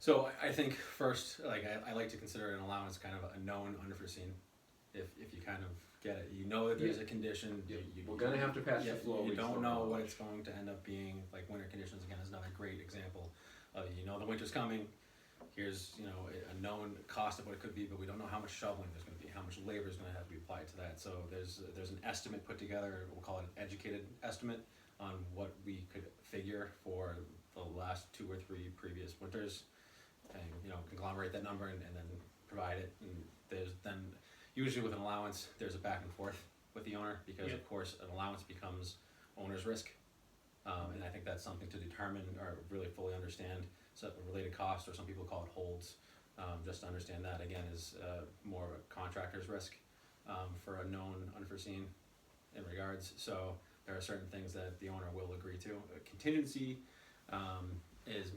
So I think first, like I like to consider an allowance kind of a known unforeseen. If you kind of get it, you know that there's a condition. We're gonna have to pass the floor. You don't know what it's going to end up being. Like winter conditions again is another great example. You know the winter's coming. Here's a known cost of what it could be, but we don't know how much shoveling there's going to be, how much labor is going to have to be applied to that. So there's an estimate put together. We'll call it an educated estimate on what we could figure for the last 2 or 3 previous winters, and conglomerate that number and then provide it. And there's then usually with an allowance there's a back and forth with the owner because of course an allowance becomes owner's risk, and I think that's something to determine or really fully understand. So a related cost, or some people call it holds, just to understand that again is more a contractor's risk for a known unforeseen in regards. So there are certain things that the owner will agree to. A contingency is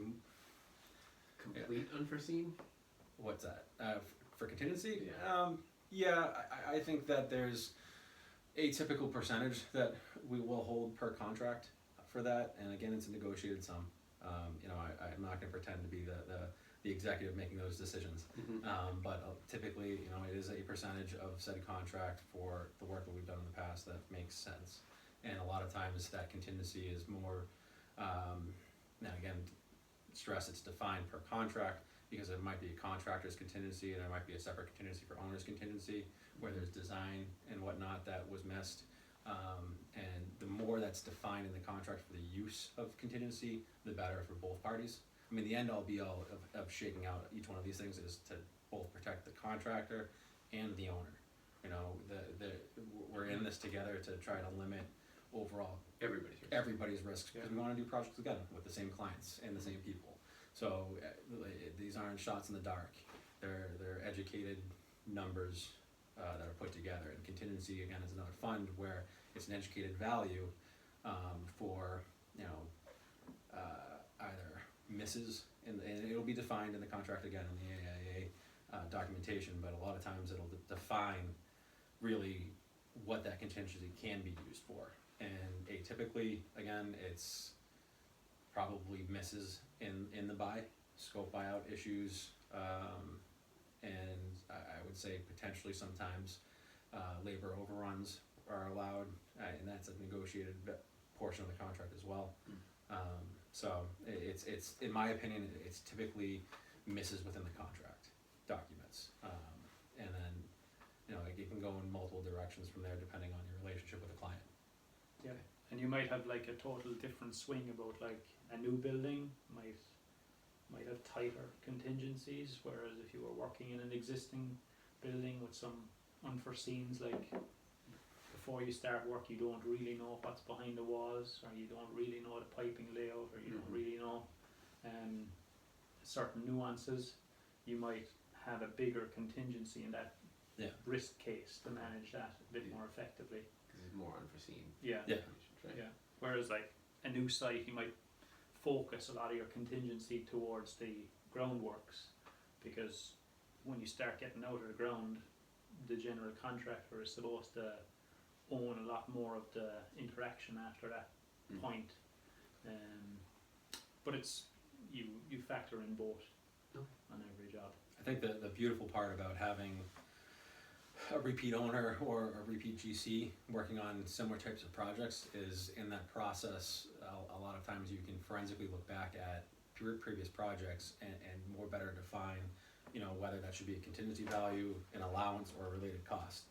complete unforeseen. What's that for contingency? Yeah. I think that there's a typical percentage that we will hold per contract for that, and again it's a negotiated sum. I'm not going to pretend to be the executive making those decisions, but typically it is a percentage of said contract for the work that we've done in the past that makes sense. And a lot of times that contingency is more, now again, stress it's defined per contract, because it might be a contractor's contingency and there might be a separate contingency for owner's contingency where there's design and whatnot that was missed. And the more that's defined in the contract for the use of contingency, the better for both parties. I mean, the end all be all of shaking out each one of these things is to both protect the contractor and the owner. We're in this together to try to limit overall everybody's risks, because we want to do projects again with the same clients and the same people. So these aren't shots in the dark. They're educated numbers that are put together. And contingency again is another fund where it's an educated value for either misses, and it'll be defined in the contract again in the AIA documentation. But a lot of times it'll define really what that contingency can be used for. And atypically, again, it's probably misses in the scope buyout issues, and I would say potentially sometimes labor overruns are allowed, and that's a negotiated portion of the contract as well. So it's in my opinion, it's typically misses within the contract documents, and then it can go in multiple directions from there depending on your relationship with the client. Yeah, and you might have like a total different swing about like a new building might have tighter contingencies, whereas if you were working in an existing building with some unforeseens, like before you start work you don't really know what's behind the walls, or you don't really know the piping layout, or you don't really know certain nuances, you might have a bigger contingency in that risk case to manage that a bit more effectively. Because it's more unforeseen. Yeah. Whereas like a new site, you might focus a lot of your contingency towards the groundworks, because when you start getting out of the ground, the general contractor is supposed to own a lot more of the interaction after that point. But it's you factor in both on every job. I think the beautiful part about having a repeat owner or a repeat GC working on similar types of projects is in that process, a lot of times you can forensically look back at previous projects and more better define, whether that should be a contingency value, an allowance, or a related cost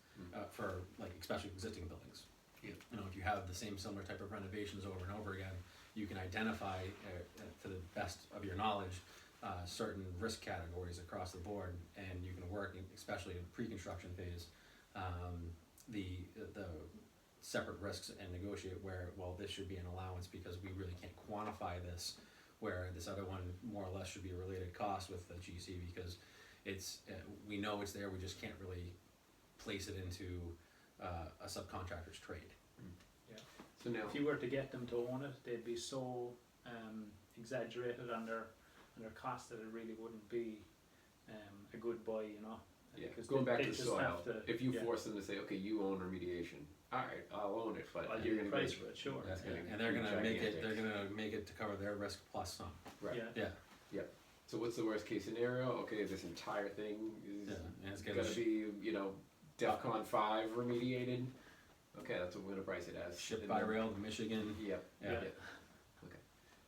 for like especially existing buildings. If you have the same similar type of renovations over and over again, you can identify to the best of your knowledge certain risk categories across the board, and you can work, especially in pre-construction phase, the separate risks and negotiate where, well, this should be an allowance because we really can't quantify this, where this other one more or less should be a related cost with the GC because it's we know it's there, we just can't really place it into a subcontractor's trade. Yeah. So now, if you were to get them to own it, they'd be so exaggerated on their cost that it really wouldn't be a good buy, because going back to soil, if you force them to say, okay, you own remediation, all right, I'll own it, but you're going to price for it, sure. And they're going to make it to cover their risk plus some. Right. Yeah. So what's the worst case scenario? Okay, this entire thing is and it's gonna be, DEFCON 5 remediated. Okay, that's what we're gonna price it as. shipped And by then- rail to Michigan. Yep. Yeah. Yeah.